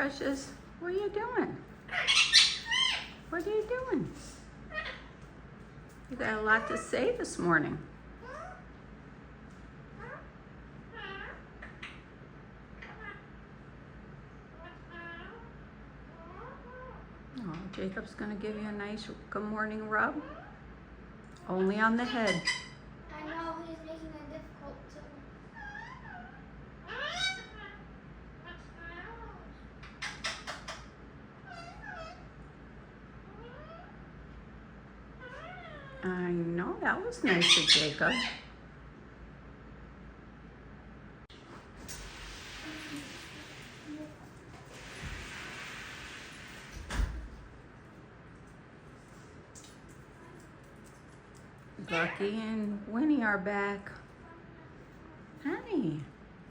Precious. What are you doing? What are you doing? You got a lot to say this morning. Oh, Jacob's gonna give you a nice good morning rub. Only on the head. I know he's making it difficult too. I know, that was nice of Jacob. Bucky and Winnie are back. Honey.